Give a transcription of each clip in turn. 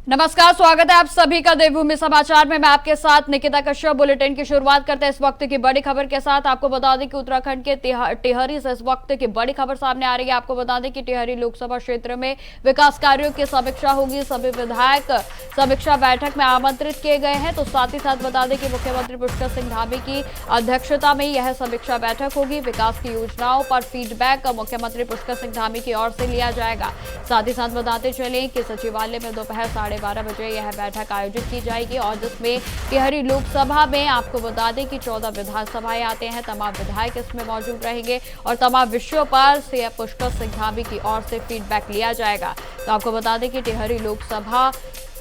नमस्कार, स्वागत है आप सभी का देवभूमि समाचार में। मैं आपके साथ निकिता कश्यप। बुलेटिन की शुरुआत करते हैं इस वक्त की बड़ी खबर के साथ। आपको बता दें कि उत्तराखंड के टिहरी से इस वक्त की बड़ी खबर सामने आ रही है। आपको बता दें कि टिहरी लोकसभा क्षेत्र में विकास कार्यों की समीक्षा होगी। सभी विधायक समीक्षा बैठक में आमंत्रित किए गए हैं। तो साथ ही साथ बता दें कि मुख्यमंत्री पुष्कर सिंह धामी की अध्यक्षता में यह समीक्षा बैठक होगी। विकास की योजनाओं पर फीडबैक मुख्यमंत्री पुष्कर सिंह धामी की ओर से लिया जाएगा। साथ ही साथ बताते चले कि सचिवालय में दोपहर 12:30 बजे यह बैठक आयोजित की जाएगी और जिसमें टिहरी लोकसभा में आपको बता दें कि 14 विधानसभाएं आते हैं। तमाम विधायक इसमें मौजूद रहेंगे और तमाम विषयों पर सीएम पुष्कर सिंह धामी की ओर से फीडबैक लिया जाएगा। तो आपको बता दें कि टिहरी लोकसभा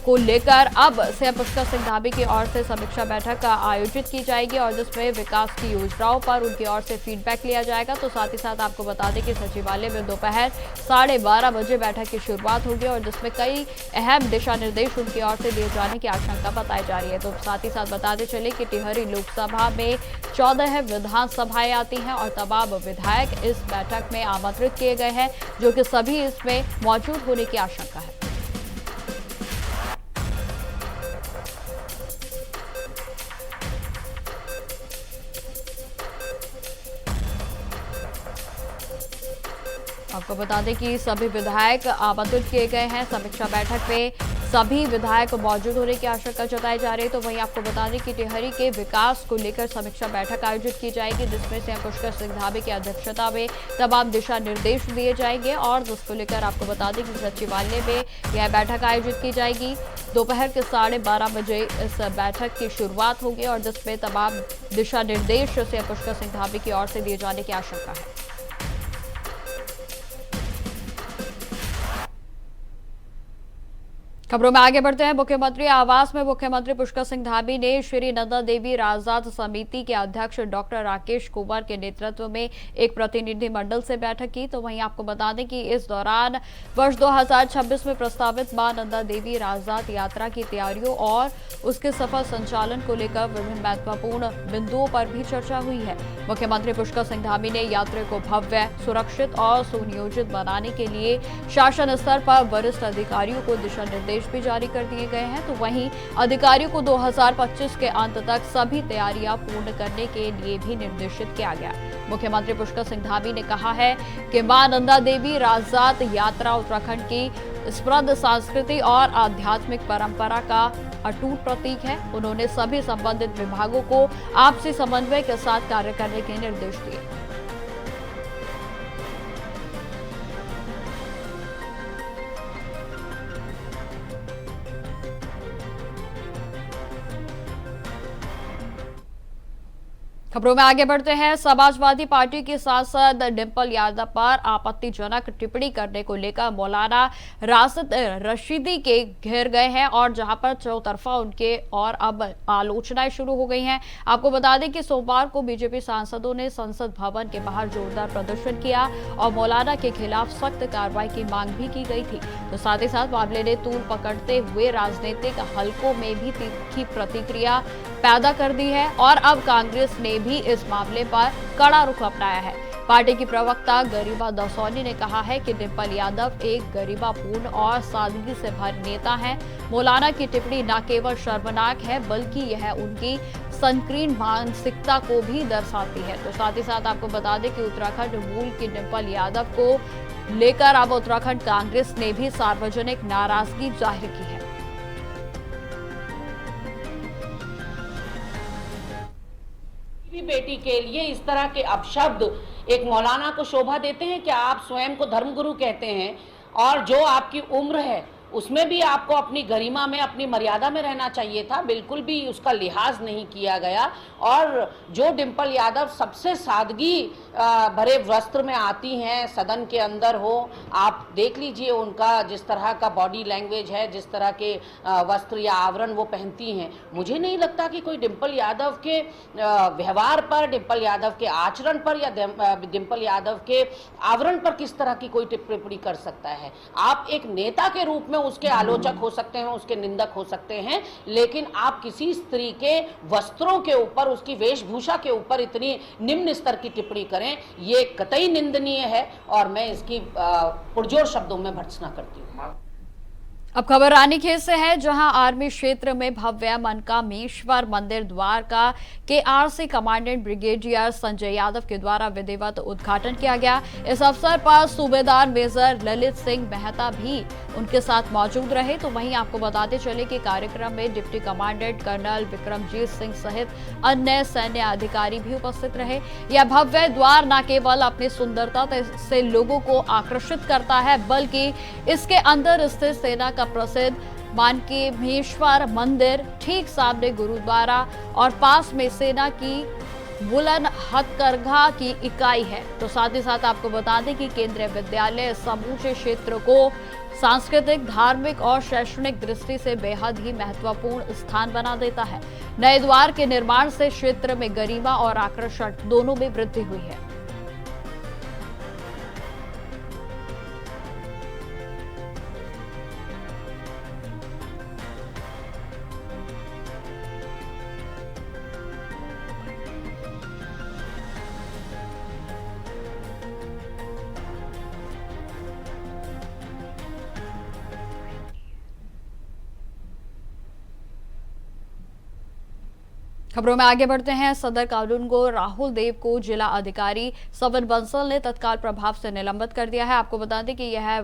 को लेकर अब सीएम पुष्कर सिंह धामी की ओर से समीक्षा बैठक आयोजित की जाएगी और जिसमें विकास की योजनाओं पर उनकी ओर से फीडबैक लिया जाएगा। तो साथ ही साथ आपको बता दें कि सचिवालय में दोपहर 12:30 बजे बैठक की शुरुआत होगी और जिसमें कई अहम दिशा निर्देश उनकी ओर से दिए जाने की आशंका बताई जा रही है। तो साथ ही साथ बताते चले कि टिहरी लोकसभा में 14 विधानसभाएं आती हैं और तमाम विधायक इस बैठक में आमंत्रित किए गए हैं, जो कि सभी इसमें मौजूद होने की आशंका है। आपको बता दें कि सभी विधायक आमंत्रित किए गए हैं। समीक्षा बैठक में सभी विधायक मौजूद होने की आशंका जताई जा रही है। तो वहीं आपको बता दें कि टिहरी के विकास को लेकर समीक्षा बैठक आयोजित की जाएगी, जिसमें सीएम पुष्कर सिंह धामी की अध्यक्षता में तमाम दिशा निर्देश दिए जाएंगे और जिसको लेकर आपको बता दें कि सचिवालय में यह बैठक आयोजित की जाएगी। दोपहर के 12:30 बजे इस बैठक की शुरुआत होगी और जिसमें तमाम दिशा निर्देश सीएम पुष्कर सिंह धामी की ओर से दिए जाने की आशंका है। खबरों में आगे बढ़ते हैं। मुख्यमंत्री आवास में मुख्यमंत्री पुष्कर सिंह धामी ने श्री नंदा देवी राजजात समिति के अध्यक्ष डॉक्टर राकेश कुमार के नेतृत्व में एक प्रतिनिधि मंडल से बैठक की। तो वहीं आपको बता दें कि इस दौरान वर्ष 2026 में प्रस्तावित मां नंदा देवी राजजात यात्रा की तैयारियों और उसके सफल संचालन को लेकर विभिन्न महत्वपूर्ण बिंदुओं पर भी चर्चा हुई है। मुख्यमंत्री पुष्कर सिंह धामी ने यात्रा को भव्य, सुरक्षित और सुनियोजित बनाने के लिए शासन स्तर पर वरिष्ठ अधिकारियों को दिशा निर्देश भी जारी कर दिए गए हैं। तो वहीं अधिकारियों को 2025 के अंत तक सभी तैयारियां पूर्ण करने के लिए भी निर्देशित किया गया। मुख्यमंत्री पुष्कर सिंह धामी ने कहा है कि मां नंदा देवी राजजात यात्रा उत्तराखंड की समृद्ध संस्कृति और आध्यात्मिक परंपरा का अटूट प्रतीक है। उन्होंने सभी संबंधित विभागों को आपसी समन्वय के साथ कार्य करने के निर्देश दिए। खबरों में आगे बढ़ते हैं। समाजवादी पार्टी की सांसद डिंपल यादव पर आपत्तिजनक टिप्पणी करने को लेकर मौलाना राशिद रशीदी के घेर गए हैं और जहां पर चौतरफा उनके और अब आलोचनाएं शुरू हो गई हैं। आपको बता दें कि सोमवार को बीजेपी सांसदों ने संसद भवन के बाहर जोरदार प्रदर्शन किया और मौलाना के खिलाफ सख्त कार्रवाई की मांग भी की गई थी। तो साथ ही साथ मामले ने तूल पकड़ते हुए राजनीतिक हलकों में भी तीखी प्रतिक्रिया पैदा कर दी है और अब कांग्रेस ने भी इस मामले पर कड़ा रुख अपनाया है। पार्टी की प्रवक्ता गरिमा दसौनी ने कहा है कि डिंपल यादव एक गरिमापूर्ण और सादगी से भरे नेता हैं। मौलाना की टिप्पणी न केवल शर्मनाक है बल्कि यह उनकी संकीर्ण मानसिकता को भी दर्शाती है। तो साथ ही साथ आपको बता दें कि उत्तराखंड मूल की डिंपल यादव को लेकर अब उत्तराखंड कांग्रेस ने भी सार्वजनिक नाराजगी जाहिर की है। बेटी के लिए इस तरह के अपशब्द एक मौलाना को शोभा देते हैं? क्या आप स्वयं को धर्मगुरु कहते हैं और जो आपकी उम्र है उसमें भी आपको अपनी गरिमा में, अपनी मर्यादा में रहना चाहिए था। बिल्कुल भी उसका लिहाज नहीं किया गया और जो डिंपल यादव सबसे सादगी भरे वस्त्र में आती हैं, सदन के अंदर हो, आप देख लीजिए उनका जिस तरह का बॉडी लैंग्वेज है, जिस तरह के वस्त्र या आवरण वो पहनती हैं, मुझे नहीं लगता कि कोई डिम्पल यादव के व्यवहार पर, डिम्पल यादव के आचरण पर या डिम्पल यादव के आवरण पर किस तरह की कोई टिप्पणी कर सकता है। आप एक नेता के रूप में उसके आलोचक हो सकते हैं, उसके निंदक हो सकते हैं, लेकिन आप किसी स्त्री के वस्त्रों के ऊपर, उसकी वेशभूषा के ऊपर इतनी निम्न स्तर की टिप्पणी करें, ये कतई निंदनीय है और मैं इसकी पुरजोर शब्दों में भर्त्सना करती हूँ। अब खबर रानीखेत से है, जहां आर्मी क्षेत्र में भव्य मनकामेश्वर मंदिर द्वारका के RC commandant brigadier Sanjay Yadav के द्वारा विधिवत उद्घाटन किया गया। इस अवसर पर सूबेदार मेजर ललित सिंह मेहता भी उनके साथ मौजूद रहे। तो वहीं आपको बताते चले कि कार्यक्रम में deputy commandant colonel Vikramjit Singh सहित अन्य सैन्य अधिकारी भी उपस्थित रहे। यह भव्य द्वार न केवल अपनी सुंदरता से लोगों को आकर्षित करता है, बल्कि इसके अंदर स्थित सेना का प्रसिद्ध मानकेमेश्वर मंदिर, ठीक सामने गुरुद्वारा और पास में सेना की बुलंद हथकरघा की इकाई है। तो साथ ही साथ आपको बता दें कि केंद्रीय विद्यालय समूचे क्षेत्र को सांस्कृतिक, धार्मिक और शैक्षणिक दृष्टि से बेहद ही महत्वपूर्ण स्थान बना देता है। नए द्वार के निर्माण से क्षेत्र में गरिमा और आकर्षण दोनों में वृद्धि हुई है। खबरों में आगे बढ़ते हैं। सदर कानूनगो राहुल देव को जिला अधिकारी सवन बंसल ने तत्काल प्रभाव से निलंबित कर दिया है। आपको बता दें कि यह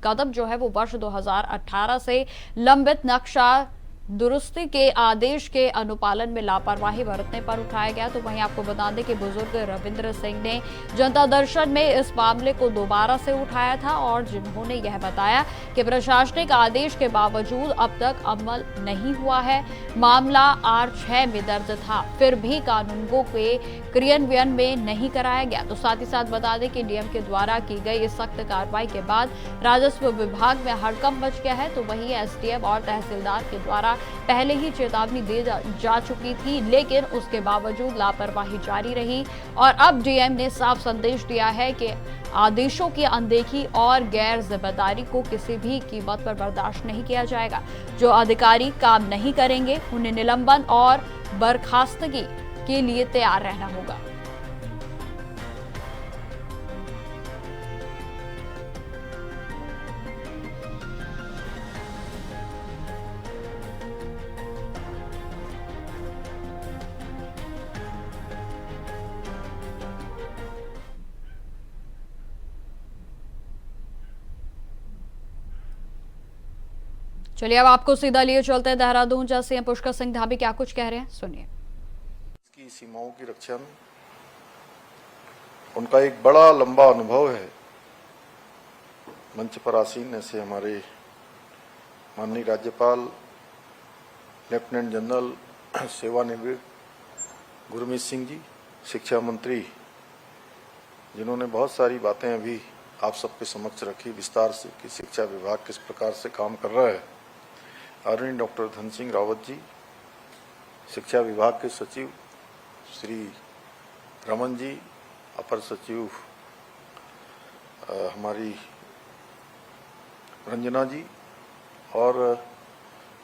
कदम जो है वो वर्ष 2018 से लंबित नक्शा दुरुस्ती के आदेश के अनुपालन में लापरवाही बरतने पर उठाया गया। तो वहीं आपको बता दें कि बुजुर्ग रविंद्र सिंह ने जनता दर्शन में इस मामले को दोबारा से उठाया था और जिन्होंने यह बताया कि प्रशासनिक आदेश के बावजूद अब तक अमल नहीं हुआ है। मामला R6 में दर्ज था, फिर भी कानूनगो के क्रियान्वयन में नहीं कराया गया। तो साथ ही साथ बता दें कि डीएम के द्वारा की गई इस सख्त कार्रवाई के बाद राजस्व विभाग में हड़कंप मच गया है। तो वहीं एसडीएम और तहसीलदार के द्वारा पहले ही चेतावनी दे जा चुकी थी, लेकिन उसके बावजूद लापरवाही जारी रही और अब डीएम ने साफ संदेश दिया है कि आदेशों की अनदेखी और गैर जिम्मेदारी को किसी भी कीमत पर बर्दाश्त नहीं किया जाएगा। जो अधिकारी काम नहीं करेंगे उन्हें निलंबन और बर्खास्तगी के लिए तैयार रहना होगा। चलिए अब आपको सीधा लिए चलते हैं देहरादून, जहां सीएम पुष्कर सिंह धामी क्या कुछ कह रहे हैं, सुनिए। इसकी सीमाओं की रक्षा में उनका एक बड़ा लंबा अनुभव है। मंच पर आसीन ऐसे हमारे माननीय राज्यपाल लेफ्टिनेंट जनरल सेवानिवृत्त गुरमीत सिंह जी, शिक्षा मंत्री, जिन्होंने बहुत सारी बातें अभी आप सबके समक्ष रखी विस्तार से कि शिक्षा विभाग किस प्रकार से काम कर रहा है। आदरणीय डॉक्टर धन सिंह रावत जी, शिक्षा विभाग के सचिव श्री रमन जी, अपर सचिव हमारी रंजना जी और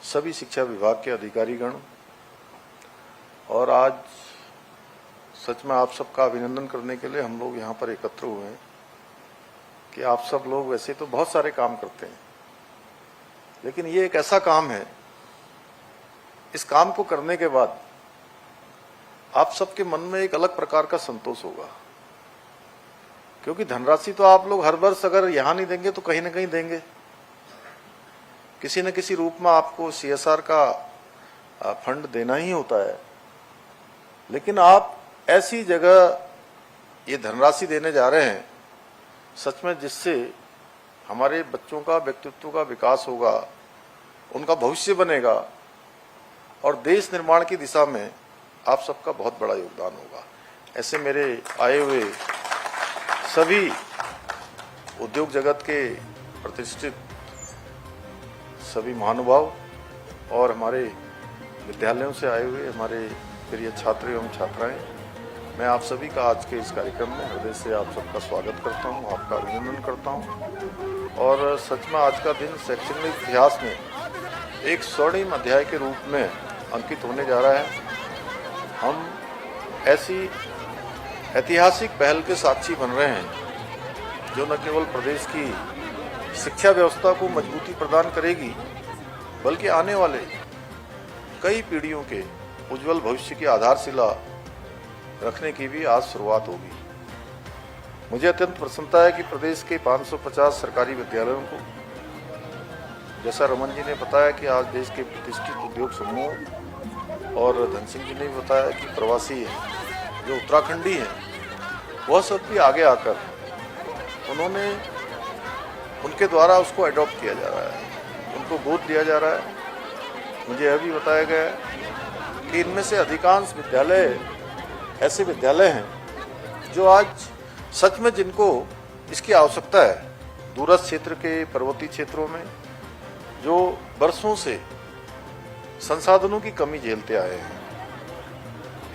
सभी शिक्षा विभाग के अधिकारीगण, और आज सच में आप सबका अभिनंदन करने के लिए हम लोग यहाँ पर एकत्र हुए हैं कि आप सब लोग वैसे तो बहुत सारे काम करते हैं, लेकिन ये एक ऐसा काम है, इस काम को करने के बाद आप सबके मन में एक अलग प्रकार का संतोष होगा, क्योंकि धनराशि तो आप लोग हर वर्ष अगर यहां नहीं देंगे तो कहीं ना कहीं देंगे, किसी न किसी रूप में आपको CSR का फंड देना ही होता है। लेकिन आप ऐसी जगह ये धनराशि देने जा रहे हैं सच में, जिससे हमारे बच्चों का व्यक्तित्व का विकास होगा, उनका भविष्य बनेगा और देश निर्माण की दिशा में आप सबका बहुत बड़ा योगदान होगा। ऐसे मेरे आए हुए सभी उद्योग जगत के प्रतिष्ठित सभी महानुभाव और हमारे विद्यालयों से आए हुए हमारे प्रिय छात्र एवं छात्राएं, मैं आप सभी का आज के इस कार्यक्रम में हृदय से आप सबका स्वागत करता हूं, आपका अभिनंदन करता हूं। और सच में आज का दिन शैक्षणिक इतिहास में एक स्वर्णिम अध्याय के रूप में अंकित होने जा रहा है। हम ऐसी ऐतिहासिक पहल के साक्षी बन रहे हैं जो न केवल प्रदेश की शिक्षा व्यवस्था को मजबूती प्रदान करेगी, बल्कि आने वाले कई पीढ़ियों के उज्जवल भविष्य की आधारशिला रखने की भी आज शुरुआत होगी। मुझे अत्यंत प्रसन्नता है कि प्रदेश के 550 सरकारी विद्यालयों को, जैसा रमन जी ने बताया कि आज देश के प्रतिष्ठित उद्योग समूह और धन सिंह जी ने भी बताया कि प्रवासी जो उत्तराखंडी हैं वह सब भी आगे आकर उनके द्वारा उसको अडॉप्ट किया जा रहा है, उनको गोद दिया जा रहा है। मुझे यह भी बताया गया है कि इनमें से अधिकांश विद्यालय ऐसे विद्यालय हैं जो आज सच में जिनको इसकी आवश्यकता है, दूरस्थ क्षेत्र के पर्वतीय क्षेत्रों में जो बरसों से संसाधनों की कमी झेलते आए हैं।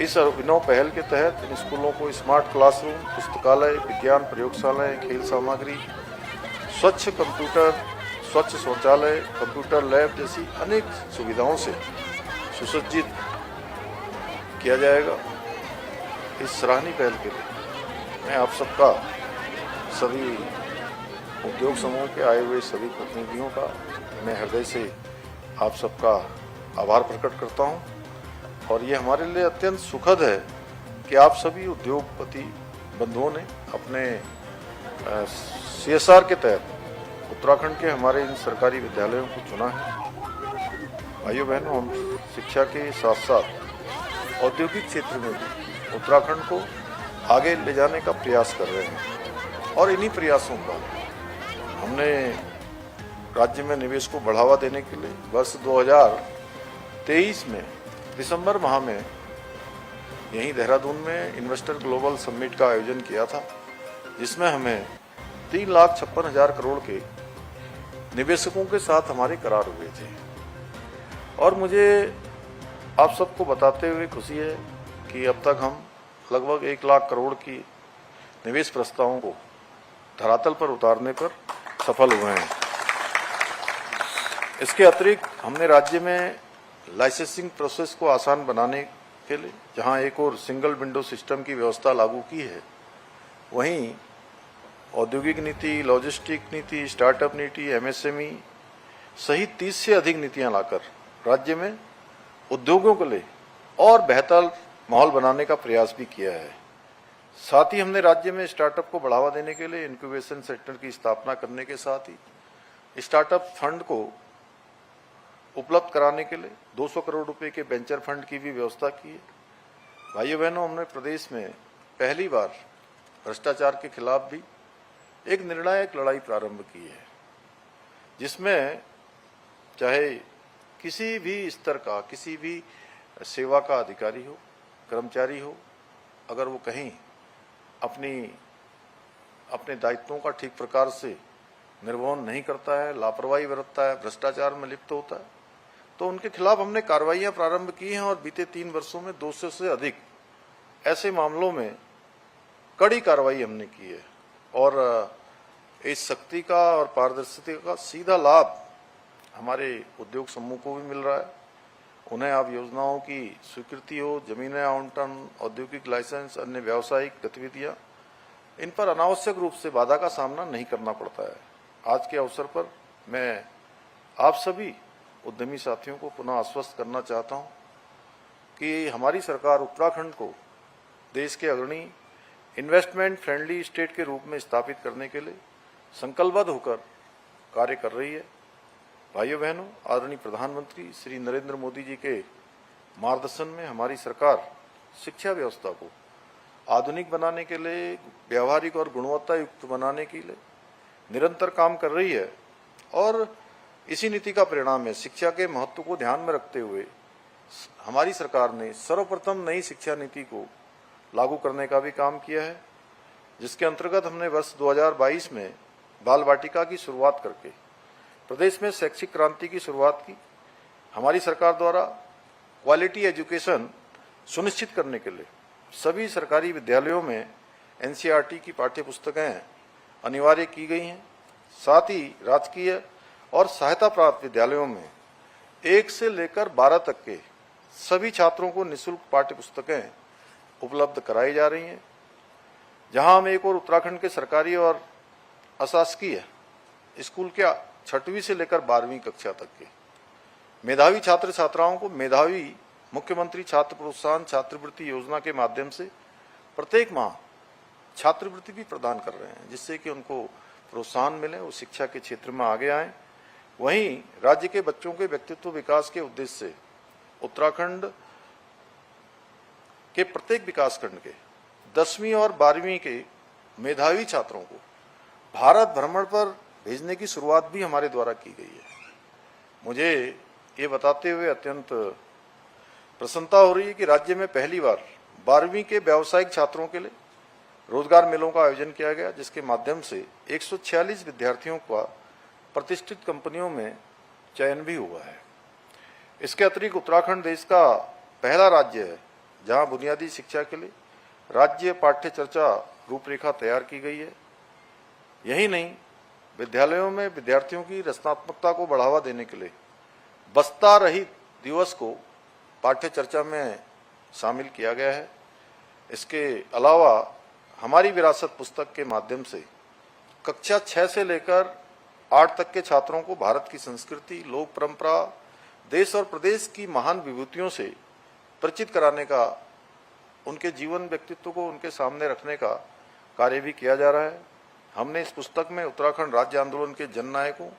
इस अभिनव पहल के तहत इन स्कूलों को स्मार्ट क्लासरूम, पुस्तकालय, विज्ञान प्रयोगशालाएं, खेल सामग्री, स्वच्छ कंप्यूटर, स्वच्छ शौचालय, कंप्यूटर लैब जैसी अनेक सुविधाओं से सुसज्जित किया जाएगा। इस सराहनीय पहल के लिए मैं आप सबका, सभी उद्योग समूह के आए हुए सभी प्रतिनिधियों का मैं हृदय से आप सबका आभार प्रकट करता हूं। और ये हमारे लिए अत्यंत सुखद है कि आप सभी उद्योगपति बंधुओं ने अपने CSR के तहत उत्तराखंड के हमारे इन सरकारी विद्यालयों को चुना है। भाइयों बहनों, हम शिक्षा के साथ साथ औद्योगिक क्षेत्र में भी उत्तराखंड को आगे ले जाने का प्रयास कर रहे हैं और इन्हीं प्रयासों का हमने राज्य में निवेश को बढ़ावा देने के लिए वर्ष 2023 में दिसंबर माह में यहीं देहरादून में इन्वेस्टर ग्लोबल समिट का आयोजन किया था, जिसमें हमें 3,56,000 करोड़ के निवेशकों के साथ हमारे करार हुए थे। और मुझे आप सबको बताते हुए खुशी है कि अब तक हम लगभग 1 लाख करोड़ की निवेश प्रस्तावों को धरातल पर उतारने पर सफल हुए हैं। इसके अतिरिक्त हमने राज्य में लाइसेंसिंग प्रोसेस को आसान बनाने के लिए जहां एक और सिंगल विंडो सिस्टम की व्यवस्था लागू की है, वहीं औद्योगिक नीति, लॉजिस्टिक नीति, स्टार्टअप नीति, MSME सहित 30 से अधिक नीतियां लाकर राज्य में उद्योगों के लिए और बेहतर माहौल बनाने का प्रयास भी किया है। साथ ही हमने राज्य में स्टार्टअप को बढ़ावा देने के लिए इंक्यूबेशन सेंटर की स्थापना करने के साथ ही स्टार्टअप फंड को उपलब्ध कराने के लिए 200 करोड़ रुपए के वेंचर फंड की भी व्यवस्था की है। भाइयों बहनों, हमने प्रदेश में पहली बार भ्रष्टाचार के खिलाफ भी एक निर्णायक लड़ाई प्रारंभ की है, जिसमें चाहे किसी भी स्तर का, किसी भी सेवा का अधिकारी हो, कर्मचारी हो, अगर वो कहीं अपने दायित्वों का ठीक प्रकार से निर्वहन नहीं करता है, लापरवाही बरतता है, भ्रष्टाचार में लिप्त होता है, तो उनके खिलाफ हमने कार्रवाइयां प्रारंभ की हैं। और बीते 3 वर्षों में 200 से अधिक ऐसे मामलों में कड़ी कार्रवाई हमने की है। और इस शक्ति का और पारदर्शिता का सीधा लाभ हमारे उद्योग समूह को भी मिल रहा है। उन्हें अब योजनाओं की स्वीकृति हो, जमीनें आवंटन, औद्योगिक लाइसेंस, अन्य व्यावसायिक गतिविधियां, इन पर अनावश्यक रूप से बाधा का सामना नहीं करना पड़ता है। आज के अवसर पर मैं आप सभी उद्यमी साथियों को पुनः आश्वस्त करना चाहता हूं कि हमारी सरकार उत्तराखंड को देश के अग्रणी इन्वेस्टमेंट फ्रेंडली स्टेट के रूप में स्थापित करने के लिए संकल्पबद्ध होकर कार्य कर रही है। भाइयों बहनों, आदरणीय प्रधानमंत्री श्री नरेंद्र मोदी जी के मार्गदर्शन में हमारी सरकार शिक्षा व्यवस्था को आधुनिक बनाने के लिए, व्यावहारिक और गुणवत्ता युक्त बनाने के लिए निरंतर काम कर रही है। और इसी नीति का परिणाम है, शिक्षा के महत्व को ध्यान में रखते हुए हमारी सरकार ने सर्वप्रथम नई शिक्षा नीति को लागू करने का भी काम किया है, जिसके अंतर्गत हमने वर्ष 2022 में बाल वाटिका की शुरुआत करके प्रदेश में शैक्षिक क्रांति की शुरुआत की। हमारी सरकार द्वारा क्वालिटी एजुकेशन सुनिश्चित करने के लिए सभी सरकारी विद्यालयों में एनसीईआरटी की पाठ्य पुस्तकें अनिवार्य की गई हैं। साथ ही राजकीय और सहायता प्राप्त विद्यालयों में 1 से लेकर 12 तक के सभी छात्रों को निःशुल्क पाठ्य पुस्तकें उपलब्ध कराई जा रही हैं। जहां हम एक और उत्तराखंड के सरकारी और अशासकीय स्कूल के 6वीं से लेकर 12वीं कक्षा तक के मेधावी छात्र छात्राओं को मेधावी मुख्यमंत्री छात्र प्रोत्साहन छात्रवृत्ति योजना के माध्यम से प्रत्येक माह छात्रवृत्ति भी प्रदान कर रहे हैं, जिससे कि उनको प्रोत्साहन मिले, वो शिक्षा के क्षेत्र में आगे आए। वहीं राज्य के बच्चों के व्यक्तित्व विकास के उद्देश्य से उत्तराखंड के प्रत्येक विकासखंड के 10वीं और 12वीं के मेधावी छात्रों को भारत भ्रमण पर भेजने की शुरुआत भी हमारे द्वारा की गई है। मुझे ये बताते हुए अत्यंत प्रसन्नता हो रही है कि राज्य में पहली बार 12वीं के व्यावसायिक छात्रों के लिए रोजगार मेलों का आयोजन किया गया, जिसके माध्यम से 146 विद्यार्थियों का प्रतिष्ठित कंपनियों में चयन भी हुआ है। इसके अतिरिक्त उत्तराखंड देश का पहला राज्य है जहां बुनियादी शिक्षा के लिए राज्य पाठ्य चर्चा रूपरेखा तैयार की गई है। यही नहीं, विद्यालयों में विद्यार्थियों की रचनात्मकता को बढ़ावा देने के लिए बस्ता रहित दिवस को पाठ्य चर्चा में शामिल किया गया है। इसके अलावा हमारी विरासत पुस्तक के माध्यम से कक्षा 6 से लेकर 8 तक के छात्रों को भारत की संस्कृति, लोक परंपरा, देश और प्रदेश की महान विभूतियों से परिचित कराने का, उनके जीवन व्यक्तित्व को उनके सामने रखने का कार्य भी किया जा रहा है। हमने इस पुस्तक में उत्तराखंड राज्य आंदोलन के जननायकों,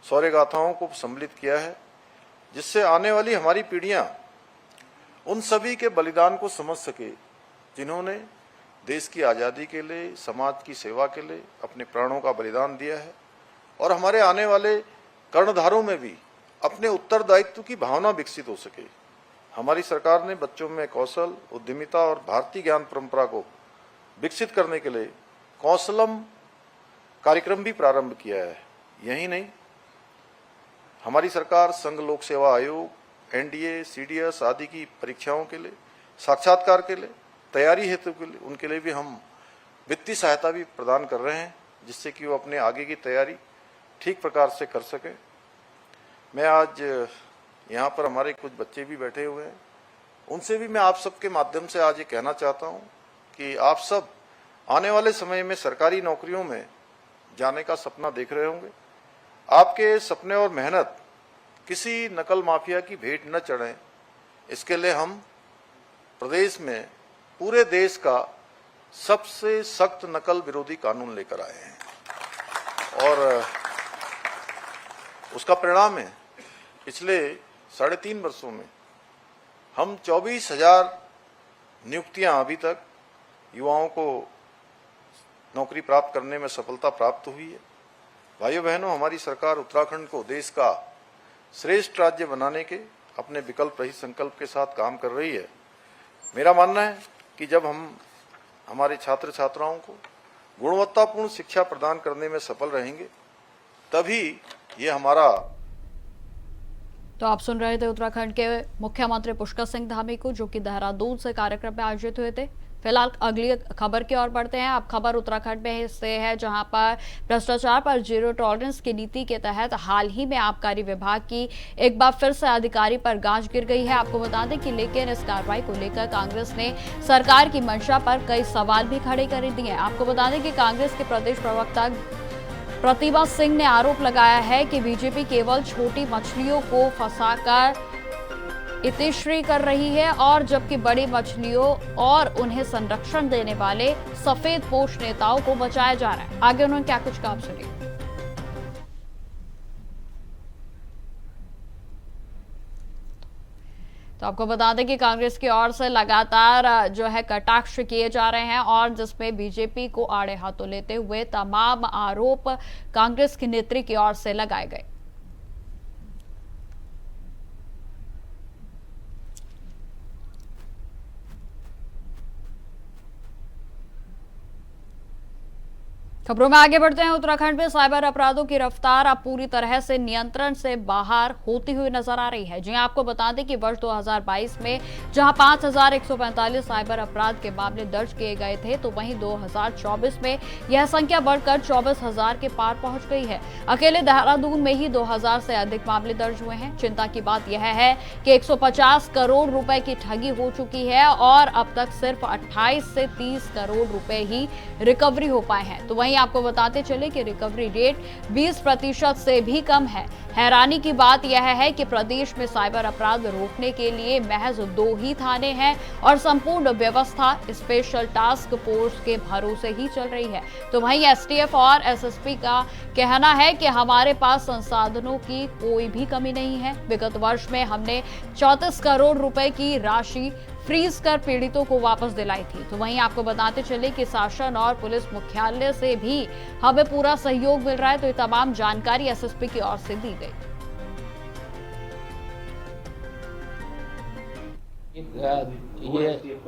शौर्य गाथाओं को सम्मिलित किया है, जिससे आने वाली हमारी पीढ़ियां उन सभी के बलिदान को समझ सके जिन्होंने देश की आज़ादी के लिए, समाज की सेवा के लिए अपने प्राणों का बलिदान दिया है, और हमारे आने वाले कर्णधारों में भी अपने उत्तरदायित्व की भावना विकसित हो सके। हमारी सरकार ने बच्चों में कौशल, उद्यमिता और भारतीय ज्ञान परंपरा को विकसित करने के लिए कौशलम कार्यक्रम भी प्रारंभ किया है। यही नहीं, हमारी सरकार संघ लोक सेवा आयोग, एनडीए, सीडीएस आदि की परीक्षाओं के लिए, साक्षात्कार के लिए, तैयारी हेतु के लिए, उनके लिए भी हम वित्तीय सहायता भी प्रदान कर रहे हैं, जिससे कि वो अपने आगे की तैयारी ठीक प्रकार से कर सकें। मैं आज यहाँ पर हमारे कुछ बच्चे भी बैठे हुए हैं, उनसे भी मैं आप सबके माध्यम से आज ये कहना चाहता हूँ कि आप सब आने वाले समय में सरकारी नौकरियों में जाने का सपना देख रहे होंगे। आपके सपने और मेहनत किसी नकल माफिया की भेंट न चढ़े, इसके लिए हम प्रदेश में पूरे देश का सबसे सख्त नकल विरोधी कानून लेकर आए हैं, और उसका परिणाम है पिछले 3.5 वर्षों में हम 24,000 नियुक्तियां अभी तक युवाओं को नौकरी प्राप्त करने में सफलता प्राप्त हुई है। भाइयों बहनों, हमारी सरकार उत्तराखंड को देश का श्रेष्ठ राज्य बनाने के अपने विकल्प रहित संकल्प के साथ काम कर रही है। मेरा मानना है कि जब हम हमारे छात्र छात्राओं को गुणवत्तापूर्ण शिक्षा प्रदान करने में सफल रहेंगे, तभी ये हमारा। तो आप सुन रहे थे उत्तराखंड के मुख्यमंत्री पुष्कर सिंह धामी को, जो कि देहरादून से कार्यक्रम में आयोजित हुए थे। फिलहाल अगली खबर की ओर बढ़ते हैं। अब खबर उत्तराखंड में से है, जहां पर भ्रष्टाचार पर जीरो टॉलरेंस की नीति के तहत हाल ही में आबकारी विभाग की एक बार फिर से अधिकारी पर गाज गिर गई है। आपको बता दें कि लेकिन इस कार्रवाई को लेकर कांग्रेस ने सरकार की मंशा पर कई सवाल भी खड़े कर दिए हैं। आपको बता दें कि कांग्रेस के प्रदेश प्रवक्ता प्रतिभा सिंह ने आरोप लगाया है कि बीजेपी केवल छोटी मछलियों को फंसाकर इतिश्री कर रही है, और जबकि बड़ी मछलियों और उन्हें संरक्षण देने वाले सफेद पोश नेताओं को बचाया जा रहा है। आगे उन्होंने क्या कुछ कहा, सुनिए। तो आपको बता दें कि कांग्रेस की ओर से लगातार जो है कटाक्ष किए जा रहे हैं, और जिसमें बीजेपी को आड़े हाथों लेते हुए तमाम आरोप कांग्रेस की नेत्री की ओर से लगाए गए। खबरों में आगे बढ़ते हैं। उत्तराखंड में साइबर अपराधों की रफ्तार अब पूरी तरह से नियंत्रण से बाहर होती हुई नजर आ रही है। जी आपको बता दें कि वर्ष 2022 में जहां 5,145 साइबर अपराध के मामले दर्ज किए गए थे, तो वहीं 2024 में यह संख्या बढ़कर 24,000 के पार पहुंच गई है। अकेले देहरादून में ही 2,000 से अधिक मामले दर्ज हुए हैं। चिंता की बात यह है कि 150 करोड़ रुपए की ठगी हो चुकी है और अब तक सिर्फ 28 से 30 करोड़ रुपए ही रिकवरी हो पाए हैं। तो वहीं आपको बताते चले कि रिकवरी रेट 20% से भी कम है। हैरानी की बात यह है कि प्रदेश में साइबर अपराध रोकने के लिए महज 2 ही थाने हैं और संपूर्ण व्यवस्था स्पेशल टास्क फोर्स के भरोसे ही चल रही है। तो वहीं एसटीएफ और एसएसपी का कहना है कि हमारे पास संसाधनों की कोई भी कमी नहीं है। विगत वर्ष में हमने 34 करोड़ रुपए की राशि फ्रीज कर पीड़ितों को वापस दिलाई थी। तो वहीं आपको बताते चले कि शासन और पुलिस मुख्यालय से भी हमें पूरा सहयोग मिल रहा है। तो ये तमाम जानकारी एसएसपी की ओर से दी गई। ये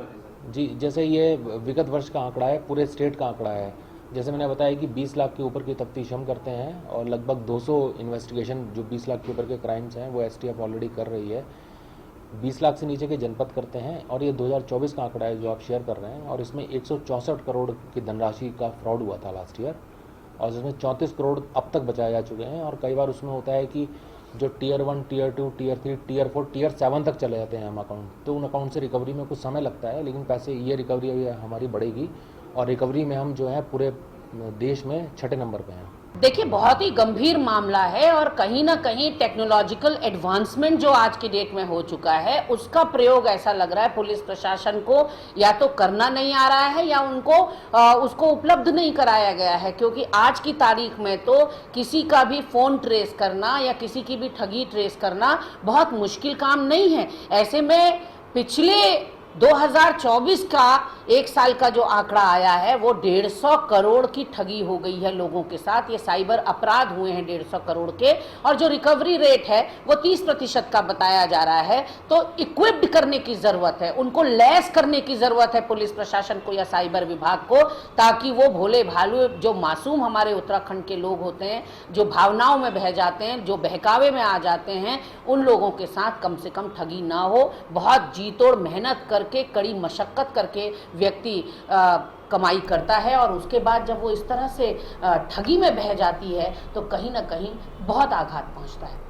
जी, जैसे ये विगत वर्ष का आंकड़ा है, पूरे स्टेट का आंकड़ा है। जैसे मैंने बताया कि 20 लाख के ऊपर की तफ्तीश हम करते हैं और लगभग 200 इन्वेस्टिगेशन जो 20 लाख के ऊपर के क्राइम्स हैं वो एसटीएफ ऑलरेडी कर रही है। 20 लाख से नीचे के जनपद करते हैं और ये 2024 का आंकड़ा है जो आप शेयर कर रहे हैं, और इसमें 164 करोड़ की धनराशि का फ्रॉड हुआ था लास्ट ईयर, और जिसमें 34 करोड़ अब तक बचाए जा चुके हैं। और कई बार उसमें होता है कि जो tier 1, tier 2, tier 3, tier 4, tier 7 तक चले जाते हैं हम अकाउंट, तो उन अकाउंट से रिकवरी में कुछ समय लगता है, लेकिन पैसे ये रिकवरी अभी हमारी बढ़ेगी और रिकवरी में हम जो है पूरे देश में 6ठे नंबर पे हैं। देखिए, बहुत ही गंभीर मामला है और कहीं ना कहीं टेक्नोलॉजिकल एडवांसमेंट जो आज की डेट में हो चुका है, उसका प्रयोग ऐसा लग रहा है पुलिस प्रशासन को या तो करना नहीं आ रहा है या उनको उसको उपलब्ध नहीं कराया गया है। क्योंकि आज की तारीख में तो किसी का भी फोन ट्रेस करना या किसी की भी ठगी ट्रेस करना बहुत मुश्किल काम नहीं है। ऐसे में पिछले 2024 का एक साल का जो आंकड़ा आया है वो 150 करोड़ की ठगी हो गई है लोगों के साथ। ये साइबर अपराध हुए हैं 150 करोड़ के, और जो रिकवरी रेट है वो 30% का बताया जा रहा है। तो इक्विप्ड करने की जरूरत है, उनको लैस करने की जरूरत है पुलिस प्रशासन को या साइबर विभाग को, ताकि वो भोले भालू जो मासूम हमारे उत्तराखंड के लोग होते हैं, जो भावनाओं में बह जाते हैं, जो बहकावे में आ जाते हैं, उन लोगों के साथ कम से कम ठगी ना हो। बहुत जी तोड़ मेहनत करके, कड़ी मशक्कत करके व्यक्ति कमाई करता है और उसके बाद जब वो इस तरह से ठगी में बह जाती है तो कहीं ना कहीं बहुत आघात पहुंचता है।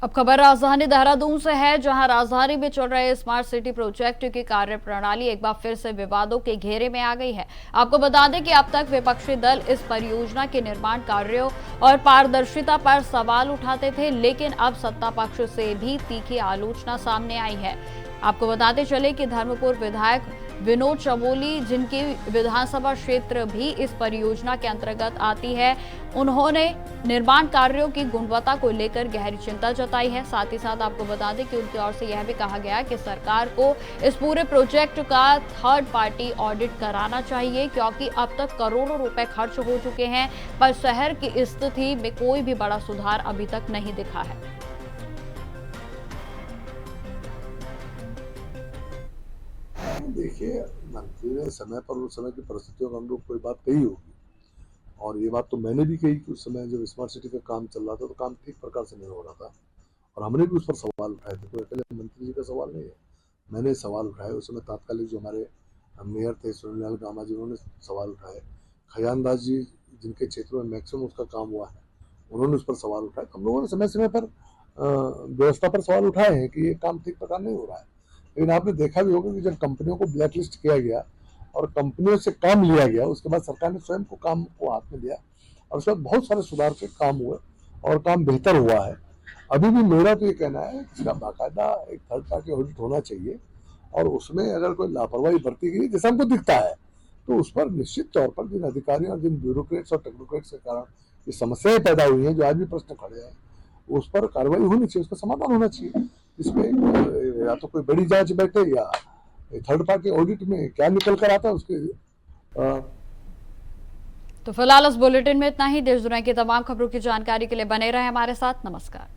अब खबर राजधानी देहरादून से है, जहां राजधानी में चल रहे स्मार्ट सिटी प्रोजेक्ट की कार्य प्रणाली एक बार फिर से विवादों के घेरे में आ गई है। आपको बता दें कि अब तक विपक्षी दल इस परियोजना के निर्माण कार्यों और पारदर्शिता पर सवाल उठाते थे, लेकिन अब सत्ता पक्ष से भी तीखी आलोचना सामने आई है। आपको बताते चले कि धर्मपुर विधायक विनोद चमोली, जिनकी विधानसभा क्षेत्र भी इस परियोजना के अंतर्गत आती है, उन्होंने निर्माण कार्यों की गुणवत्ता को लेकर गहरी चिंता जताई है। साथ ही साथ आपको बता दें कि उनकी ओर से यह भी कहा गया कि सरकार को इस पूरे प्रोजेक्ट का थर्ड पार्टी ऑडिट कराना चाहिए, क्योंकि अब तक करोड़ों रुपए खर्च हो चुके हैं, पर शहर की स्थिति में कोई भी बड़ा सुधार अभी तक नहीं दिखा है। देखिए, मंत्री ने समय पर उस समय की परिस्थितियों के अनुरूप कोई बात कही होगी, और ये बात तो मैंने भी कही कि उस समय जब स्मार्ट सिटी का काम चल रहा था तो काम ठीक प्रकार से नहीं हो रहा था, और हमने भी उस पर सवाल उठाए थे। कोई अकेले मंत्री जी का सवाल नहीं है, मैंने सवाल उठाए। उस समय तात्कालिक जो हमारे मेयर थे सुनील गामा जी, उन्होंने सवाल उठाए। खयान दास जी, जिनके क्षेत्र में मैक्सिमम उसका काम हुआ है, उन्होंने उस पर सवाल उठाए। हम लोगों ने समय समय पर व्यवस्था पर सवाल उठाए हैं कि ये काम ठीक प्रकार नहीं हो रहा है। लेकिन आपने देखा भी होगा कि जब कंपनियों को ब्लैक लिस्ट किया गया और कंपनियों से काम लिया गया, उसके बाद सरकार ने स्वयं को काम को हाथ में लिया और उसके बाद बहुत सारे सुधार के काम हुए और काम बेहतर हुआ है। अभी भी मेरा तो ये कहना है कि इसका बाकायदा एक थर्ड पार्टी ऑडिट होना चाहिए, और उसमें अगर कोई लापरवाही बरती गई जैसा हमको दिखता है तो उस पर निश्चित तौर पर जिन अधिकारियों और जिन ब्यूरोक्रेट्स और टेक्नोक्रेट्स के कारण ये समस्याएं पैदा हुई हैं, जो आज भी प्रश्न खड़े हैं, उस पर कार्रवाई होनी चाहिए, उसका समाधान होना चाहिए। इसमें या तो कोई बड़ी जांच बैठे या थर्ड पार्टी ऑडिट में क्या निकल कर आता है उसके। तो फिलहाल इस बुलेटिन में इतना ही। देश दुनिया की तमाम खबरों की जानकारी के लिए बने रहे हमारे साथ। नमस्कार।